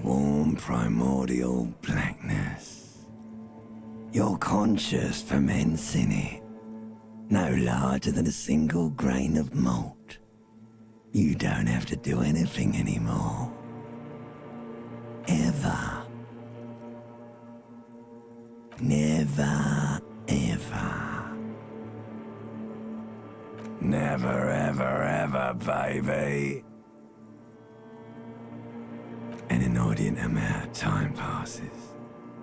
warm primordial blackness. Your conscious ferments in it, no larger than a single grain of malt. You don't have to do anything anymore. Ever. Never, ever. Never, ever, ever, baby. An inordinate amount of time passes.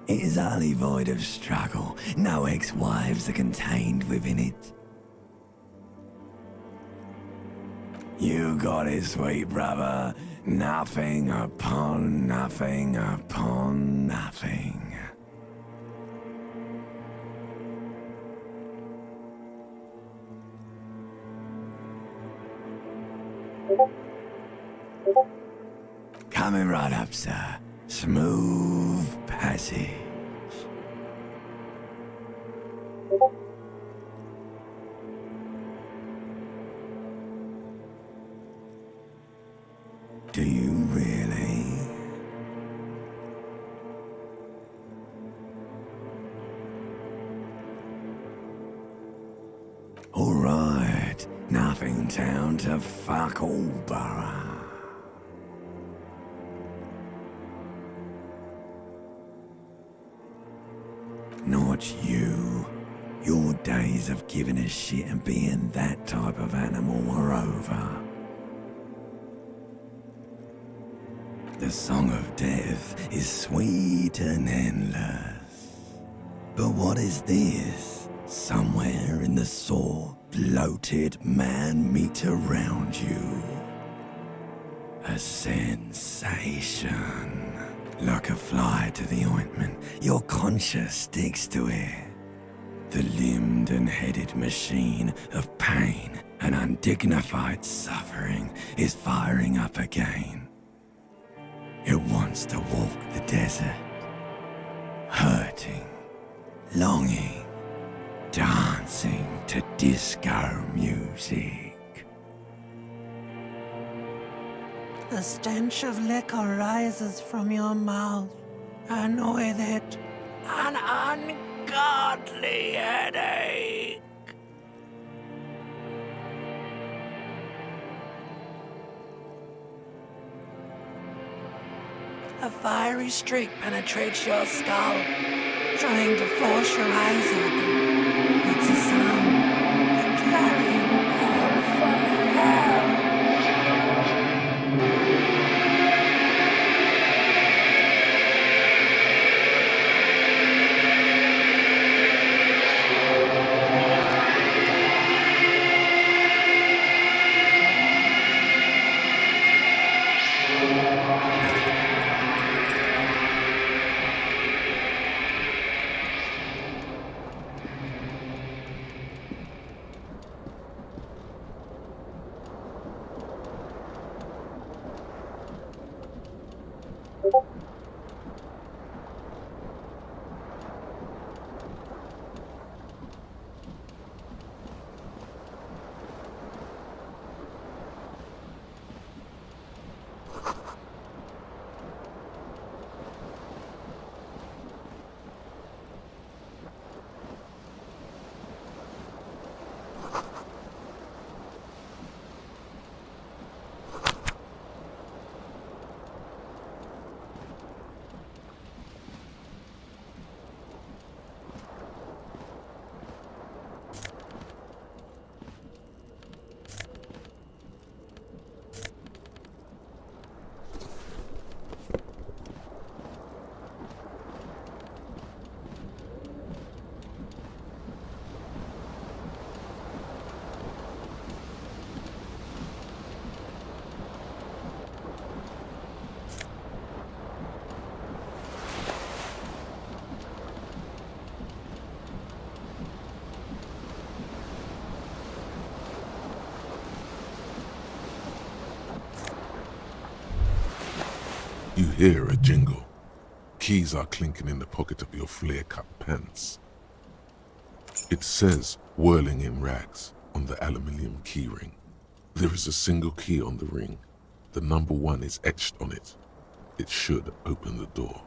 It is utterly void of struggle. No ex-wives are contained within it. You got it, sweet brother. Nothing upon nothing upon nothing. Coming right up, sir. Smooth passage. Do you really? All right, nothing down to fuck all borough. Not you. Your days of giving a shit and being that type of animal are over. The song of death is sweet and endless. But what is this? Somewhere in the sore, bloated man meet around you. A sensation. Like a fly to the ointment, your conscience sticks to it. The limbed and headed machine of pain and undignified suffering is firing up again. It wants to walk the desert, hurting, longing, dancing to disco music. The stench of liquor rises from your mouth, and with it, an ungodly headache. A fiery streak penetrates your skull, trying to force your eyes open. It's a sound, a clarion call from hell. You hear a jingle. Keys are clinking in the pocket of your flare-cut pants. It says, whirling in rags, on the aluminium keyring. There is a single key on the ring. The number 1 is etched on it. It should open the door.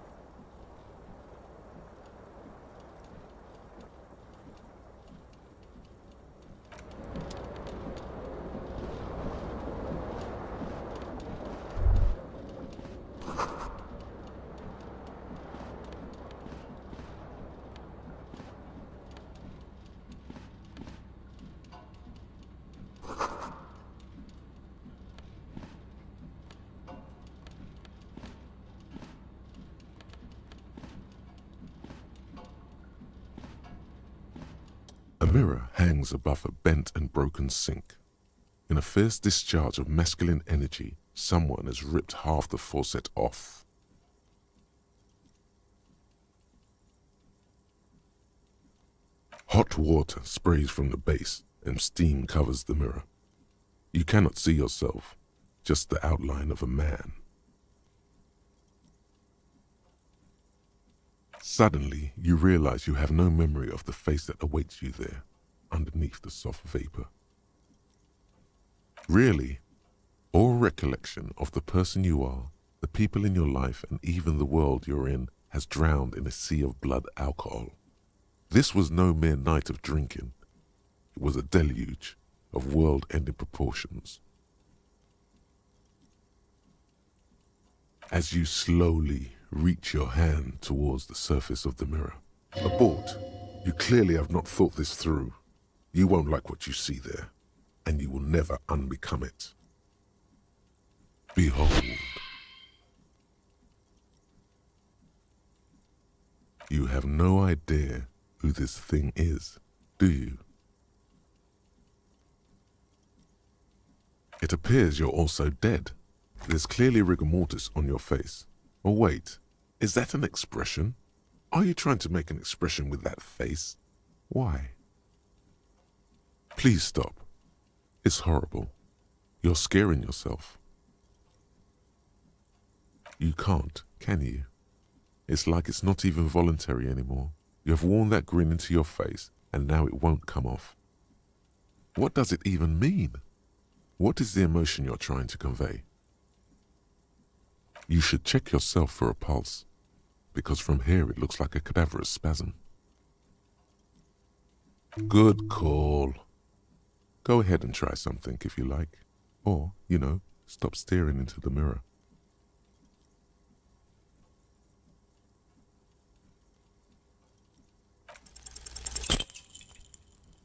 A mirror hangs above a bent and broken sink. In a fierce discharge of masculine energy, someone has ripped half the faucet off. Hot water sprays from the base and steam covers the mirror. You cannot see yourself, just the outline of a man. Suddenly, you realize you have no memory of the face that awaits you there, underneath the soft vapor. Really, all recollection of the person you are, the people in your life, and even the world you're in has drowned in a sea of blood alcohol. This was no mere night of drinking. It was a deluge of world-ending proportions. As you slowly reach your hand towards the surface of the mirror. Abort. You clearly have not thought this through. You won't like what you see there, and you will never unbecome it. Behold. You have no idea who this thing is, do you? It appears you're also dead. There's clearly rigor mortis on your face. Or wait, is that an expression? Are you trying to make an expression with that face? Why? Please stop. It's horrible. You're scaring yourself. You can't, can you? It's like it's not even voluntary anymore. You have worn that grin into your face, and now it won't come off. What does it even mean? What is the emotion you're trying to convey? You should check yourself for a pulse, because from here it looks like a cadaverous spasm. Good call. Go ahead and try something if you like. Or, stop staring into the mirror.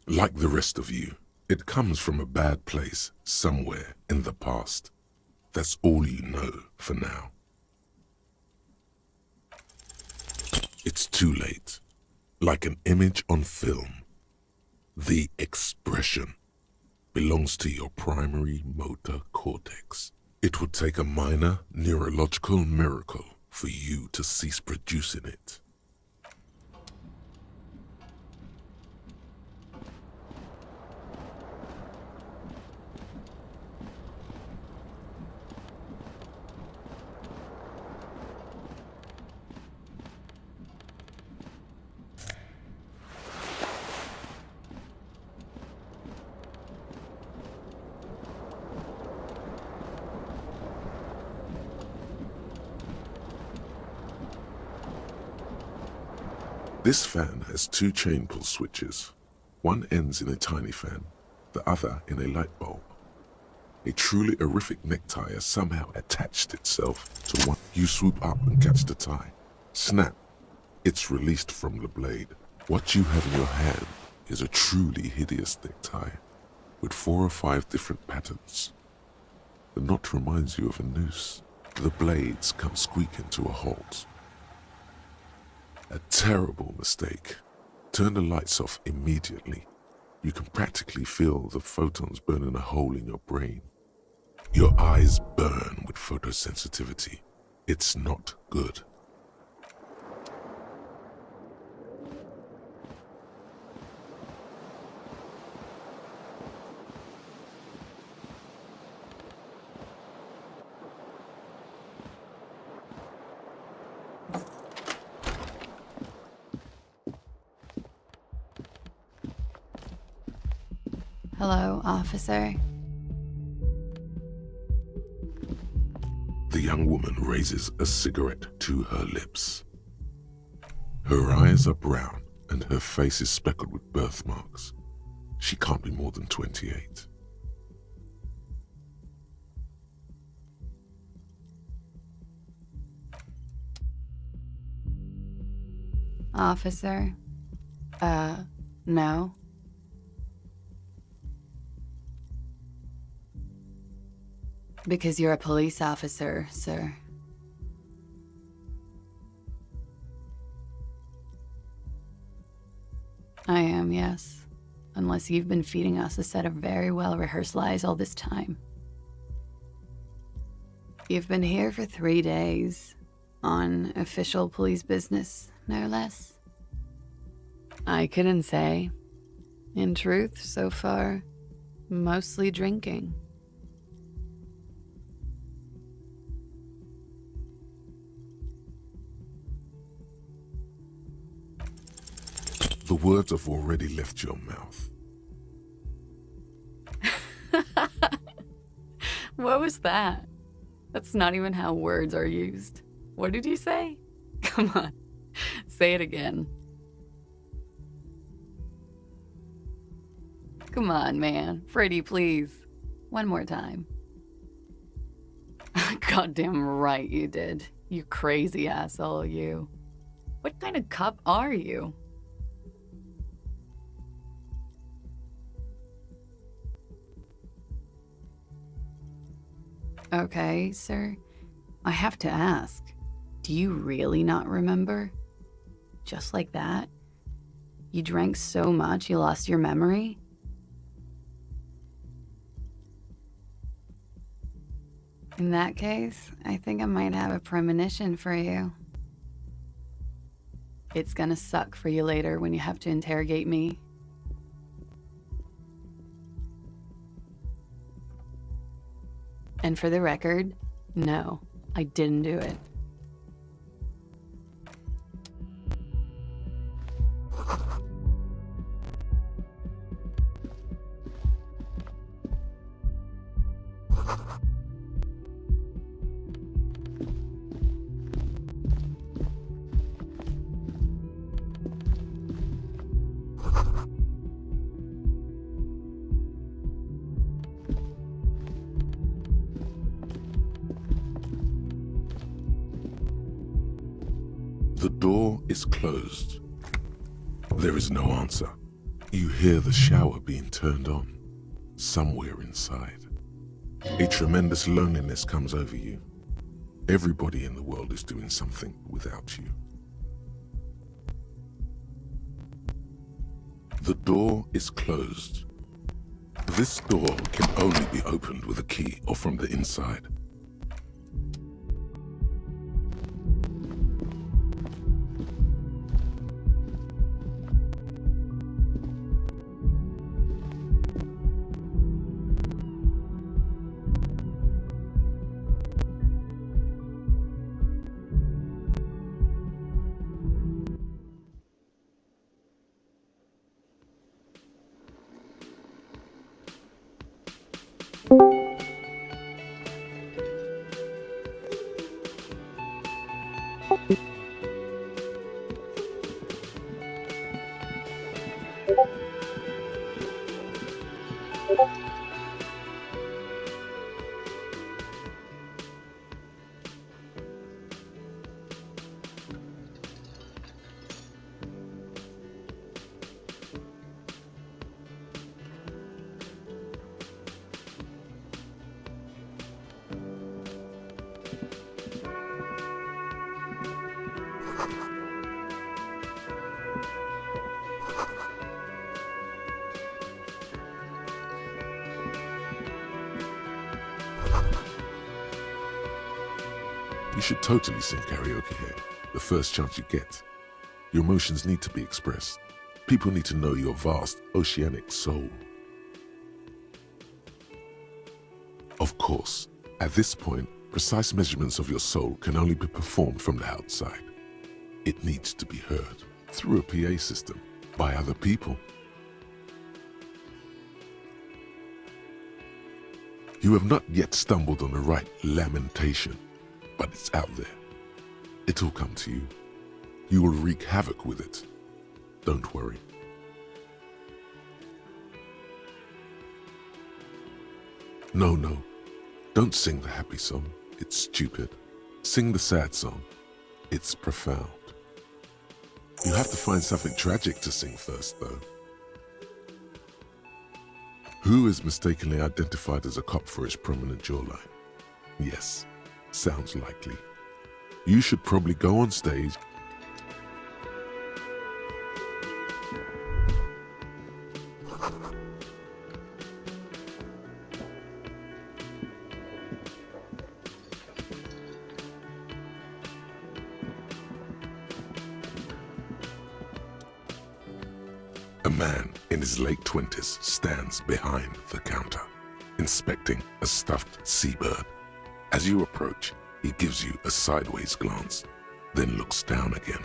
Like the rest of you, it comes from a bad place somewhere in the past. That's all you know for now. It's too late. Like an image on film. The expression belongs to your primary motor cortex. It would take a minor neurological miracle for you to cease producing it. This fan has two chain pull switches. One ends in a tiny fan, the other in a light bulb. A truly horrific necktie has somehow attached itself to one. You swoop up and catch the tie. Snap. It's released from the blade. What you have in your hand is a truly hideous necktie with 4 or 5 different patterns. The knot reminds you of a noose. The blades come squeaking to a halt. A terrible mistake. Turn the lights off immediately. You can practically feel the photons burning a hole in your brain. Your eyes burn with photosensitivity. It's not good. Hello, officer. The young woman raises a cigarette to her lips. Her eyes are brown and her face is speckled with birthmarks. She can't be more than 28. Officer? No. Because you're a police officer, sir. I am, yes. Unless you've been feeding us a set of very well-rehearsed lies all this time. You've been here for 3 days, on official police business, no less. I couldn't say. In truth, so far, mostly drinking. The words have already left your mouth. What was that? That's not even how words are used. What did you say? Come on, say it again. Come on, man. Pretty, please. One more time. Goddamn right you did. You crazy asshole, you. What kind of cop are you? Okay, sir. I have to ask. Do you really not remember? Just like that? You drank so much you lost your memory? In that case, I think I might have a premonition for you. It's gonna suck for you later when you have to interrogate me. And for the record, no, I didn't do it. The door is closed. There is no answer. You hear the shower being turned on, somewhere inside. A tremendous loneliness comes over you. Everybody in the world is doing something without you. The door is closed. This door can only be opened with a key or from the inside. You should totally sing karaoke here, the first chance you get. Your emotions need to be expressed. People need to know your vast, oceanic soul. Of course, at this point, precise measurements of your soul can only be performed from the outside. It needs to be heard through a PA system by other people. You have not yet stumbled on the right lamentation. but it's out there. It'll come to you. You will wreak havoc with it. Don't worry. No, don't sing the happy song. It's stupid. Sing the sad song. It's profound. You have to find something tragic to sing first, though. Who is mistakenly identified as a cop for his prominent jawline? Yes, sounds likely. You should probably go on stage. A man in his late 20s stands behind the counter, inspecting a stuffed seabird. As you approach, he gives you a sideways glance, then looks down again.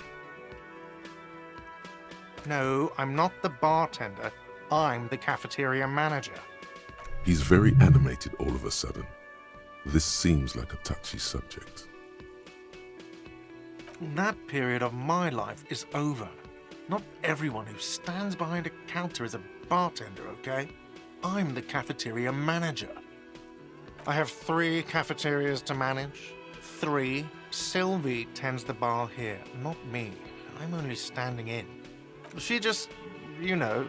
No, I'm not the bartender. I'm the cafeteria manager. He's very animated all of a sudden. This seems like a touchy subject. That period of my life is over. Not everyone who stands behind a counter is a bartender, okay? I'm the cafeteria manager. I have 3 cafeterias to manage. 3. Sylvie tends the bar here, not me. I'm only standing in. She just, you know.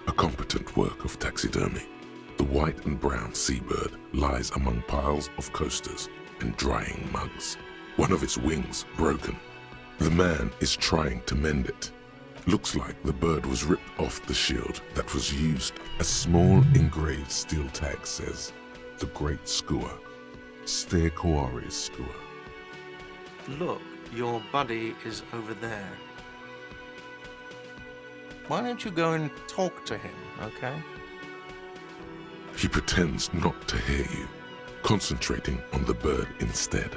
A competent work of taxidermy. The white and brown seabird lies among piles of coasters and drying mugs. One of its wings broken. The man is trying to mend it. Looks like the bird was ripped off the shield that was used. A small engraved steel tag says, "The Great Skua, Ste Koare Skua." Look, your buddy is over there. Why don't you go and talk to him, okay? He pretends not to hear you, concentrating on the bird instead.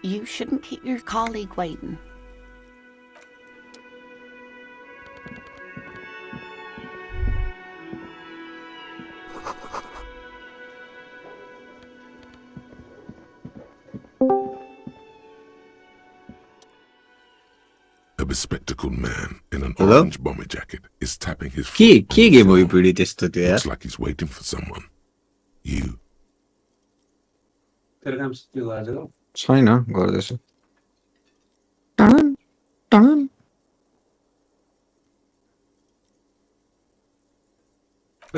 You shouldn't keep your colleague waiting. A bespectacled man in an Hello? orange bomber jacket is tapping his foot কি on কি the game ওই floor. Puri test তো Looks like he's waiting for someone. You. ছয় না ঘরে দেশে টান টান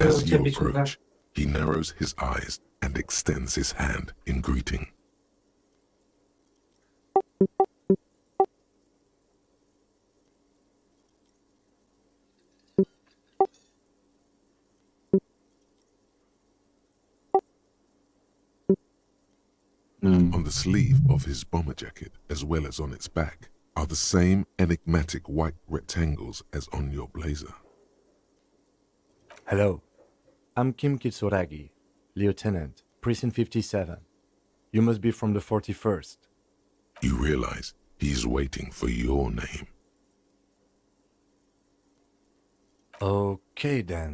As you approach, he narrows his eyes and extends his hand in greeting. On the sleeve of his bomber jacket, as well as on its back, are the same enigmatic white rectangles as on your blazer. Hello, I'm Kim Kitsuragi, Lieutenant, Precinct 57. You must be from the 41st. You realize he's waiting for your name. Okay then.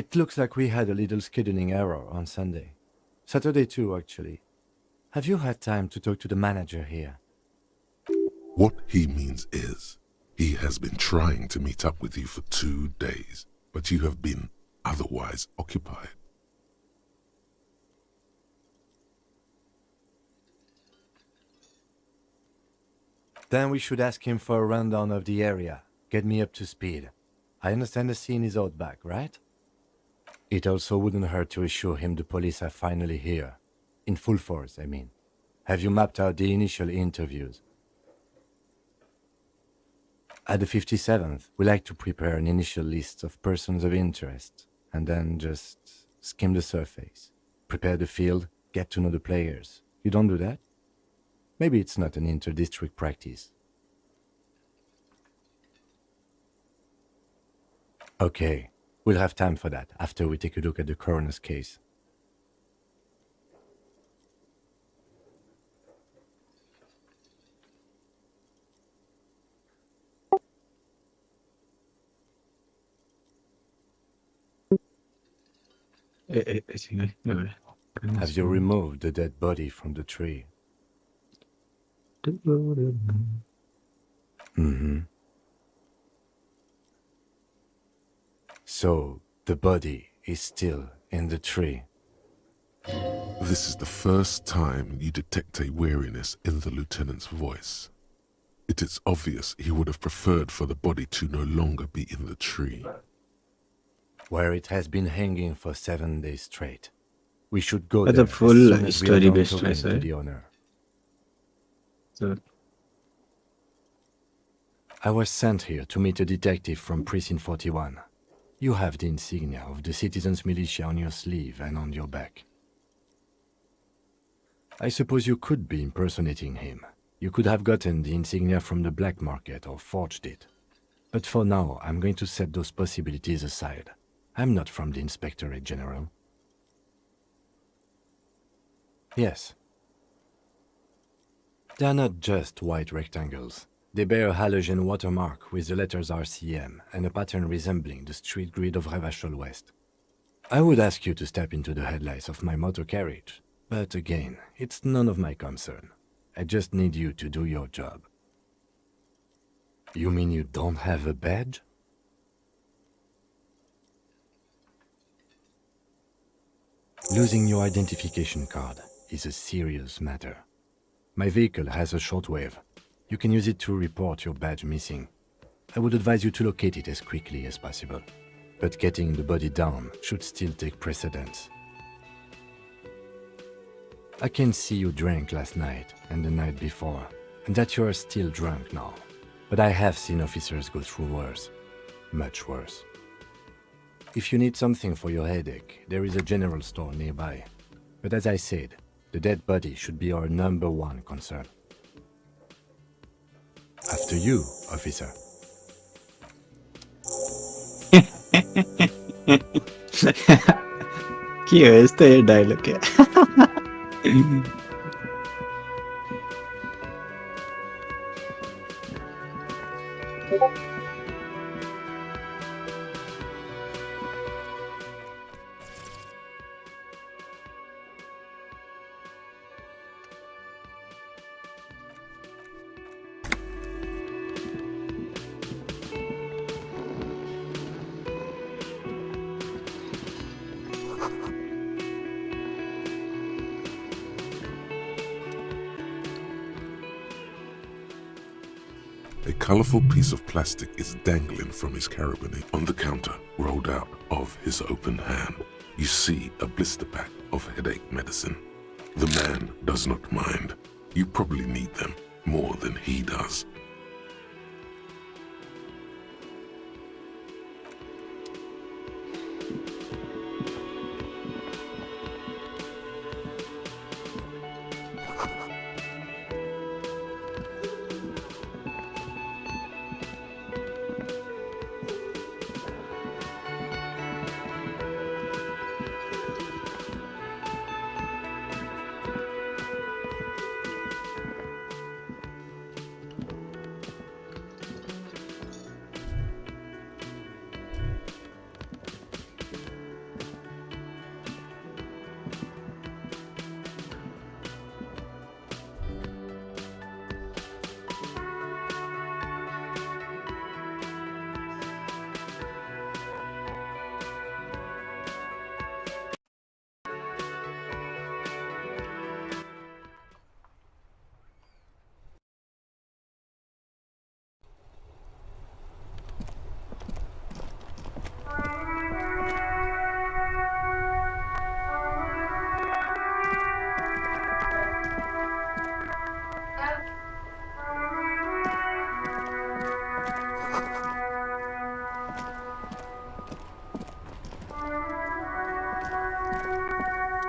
It looks like we had a little scheduling error on Sunday. Saturday too, actually. Have you had time to talk to the manager here? What he means is, he has been trying to meet up with you for 2 days, but you have been otherwise occupied. Then we should ask him for a rundown of the area. Get me up to speed. I understand the scene is out back, right? It also wouldn't hurt to assure him the police are finally here. In full force, I mean. Have you mapped out the initial interviews? At the 57th, we like to prepare an initial list of persons of interest, and then just skim the surface, prepare the field, get to know the players. You don't do that? Maybe it's not an inter-district practice. Okay, we'll have time for that after we take a look at the coroner's case. Have you removed the dead body from the tree? Mm-hmm. So, the body is still in the tree. This is the first time you detect a weariness in the lieutenant's voice. It is obvious he would have preferred for the body to no longer be in the tree. Where it has been hanging for 7 days straight. We should go That's there a full as soon as we are done story-based talking choice, to right? the owner. So, I was sent here to meet a detective from Precinct 41. You have the insignia of the Citizens Militia on your sleeve and on your back. I suppose you could be impersonating him. You could have gotten the insignia from the black market or forged it. But for now, I'm going to set those possibilities aside. I'm not from the Inspectorate General. Yes. They are not just white rectangles. They bear a halogen watermark with the letters RCM and a pattern resembling the street grid of Revachol West. I would ask you to step into the headlights of my motor carriage, but again, it's none of my concern. I just need you to do your job. You mean you don't have a badge? Losing your identification card is a serious matter. My vehicle has a shortwave. You can use it to report your badge missing. I would advise you to locate it as quickly as possible. But getting the body down should still take precedence. I can see you drank last night and the night before, and that you are still drunk now. But I have seen officers go through worse. Much worse. If you need something for your headache, there is a general store nearby. But as I said, the dead body should be our #1 concern. After you, officer. क्या है इसका ये dialogue क्या A colorful piece of plastic is dangling from his carabiner on the counter, rolled out of his open hand. You see a blister pack of headache medicine. The man does not mind. You probably need them more than he does.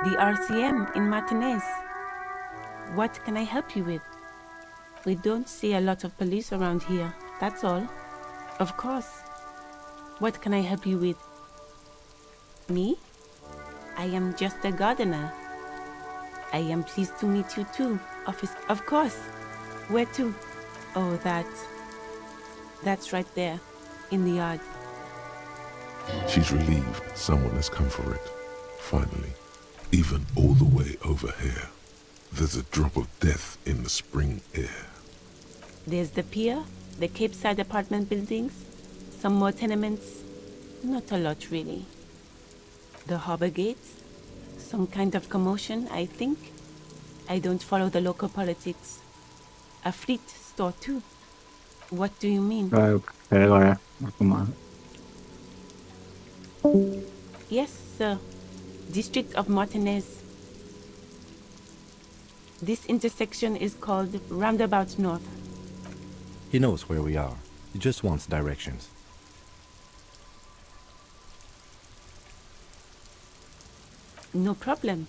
The RCM in Martinez. What can I help you with? We don't see a lot of police around here, that's all. Of course. What can I help you with? Me? I am just a gardener. I am pleased to meet you too, officer. Of course. Where to? Oh, that's right there, in the yard. She's relieved someone has come for it. Finally, even all the way over here, there's a drop of death in the spring air. There's the pier, the Cape Side apartment buildings, some more tenements. Not a lot, really. The harbor gates, some kind of commotion, I think. I don't follow the local politics. A fleet store, too. What do you mean? Rồi, thế rồi à? Aku mau. Yes, sir. District of Martinez. This intersection is called Roundabout North. He knows where we are. He just wants directions. No problem.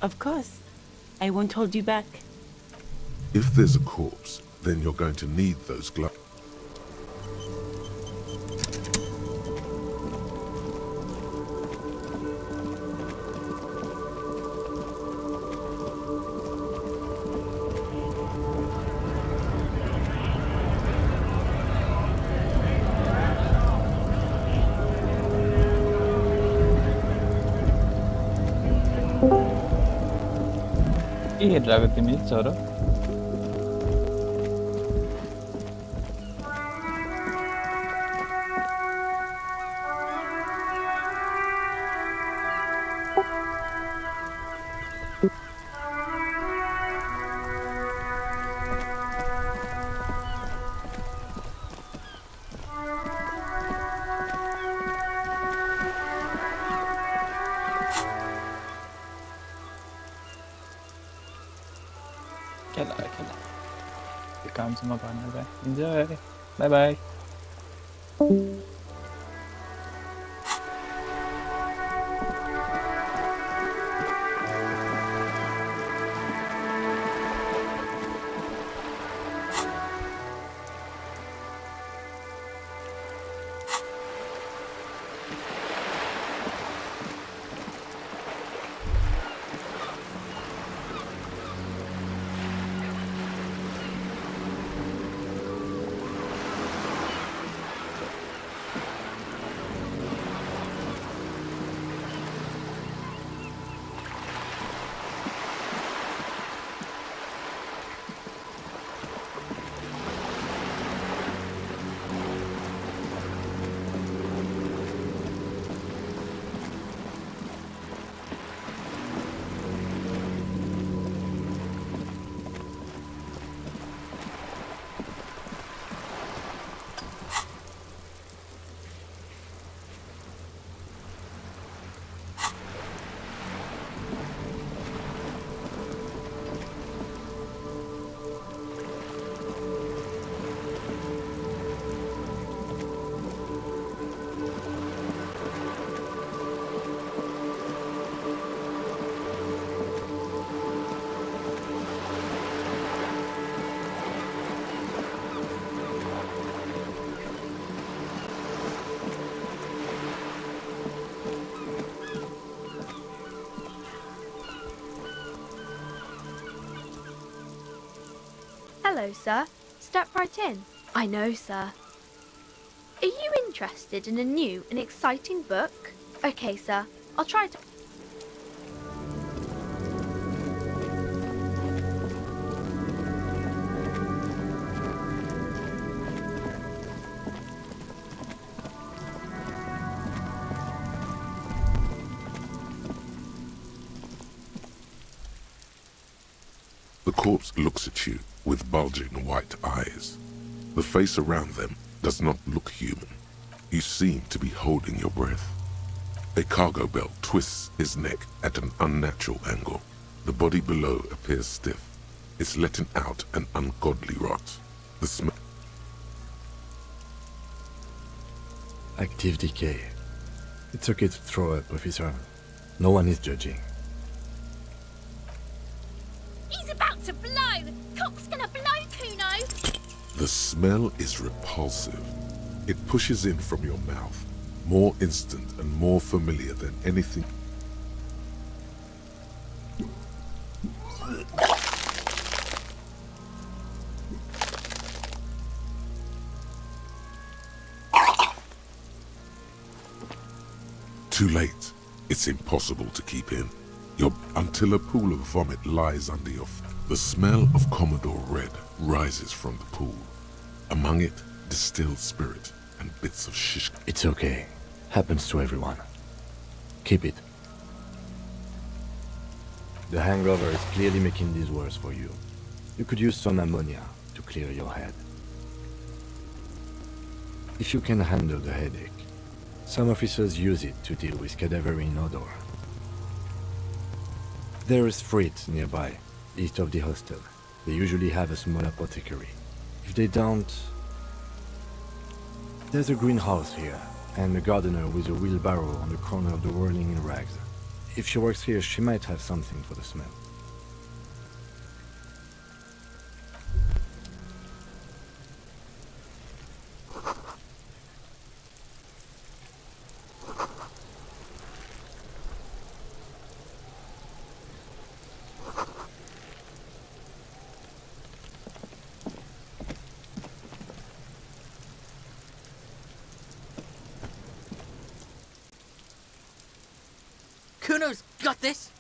Of course. I won't hold you back. If there's a corpse, then you're going to need those gloves. के हेरिरहेको तिमी छोरो? खेला खेला त्यो काम चाहिँ म गर्न गएँ enjoy by by Hello, sir. Step right in. I know, sir. Are you interested in a new and exciting book? Okay, sir. I'll try to... The corpse looks at you with bulging white eyes. The face around them does not look human. You seem to be holding your breath. A cargo belt twists his neck at an unnatural angle. The body below appears stiff. It's letting out an ungodly rot. The smell... Active decay. It's okay to throw up, officer. No one is judging. He's about to blow! Cock's gonna blow, Kuno! The smell is repulsive. It pushes in from your mouth, more instant and more familiar than anything. Too late. It's impossible to keep in. Until a pool of vomit lies under your The smell of Commodore Red rises from the pool. Among it, distilled spirit and bits of shish. It's okay. Happens to everyone. Keep it. The hangover is clearly making this worse for you. You could use some ammonia to clear your head. If you can handle the headache, some officers use it to deal with cadaverine odor. There is Frit nearby, east of the hostel. They usually have a small apothecary. If they don't... There's a greenhouse here, and a gardener with a wheelbarrow on the corner of the whirling in rags. If she works here, she might have something for the smell. Kuno's got this!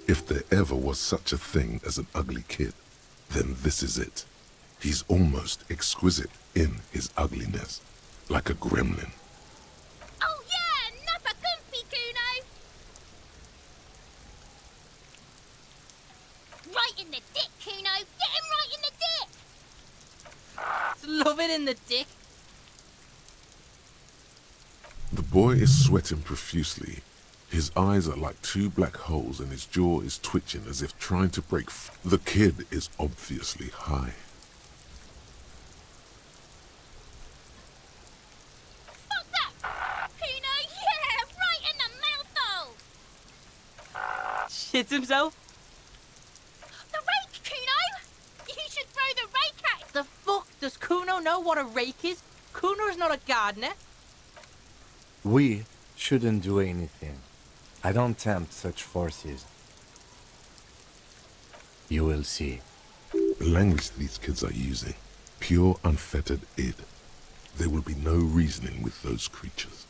If there ever was such a thing as an ugly kid, then this is it. He's almost exquisite in his ugliness, like a gremlin. Oh yeah, not a comfy, Kuno! Right in the dick, Kuno! Get him right in the dick! Love it in the dick! The boy is sweating profusely. His eyes are like two black holes and his jaw is twitching as if trying to break The kid is obviously high. Fuck that! Kuno, yeah! Right in the mouthhole! Shits himself? The rake, Kuno! You should throw the rake at him! The fuck? Does Kuno know what a rake is? Kuno's not a gardener. We shouldn't do anything. I don't tempt such forces. You will see. The language these kids are using, pure unfettered id. There will be no reasoning with those creatures.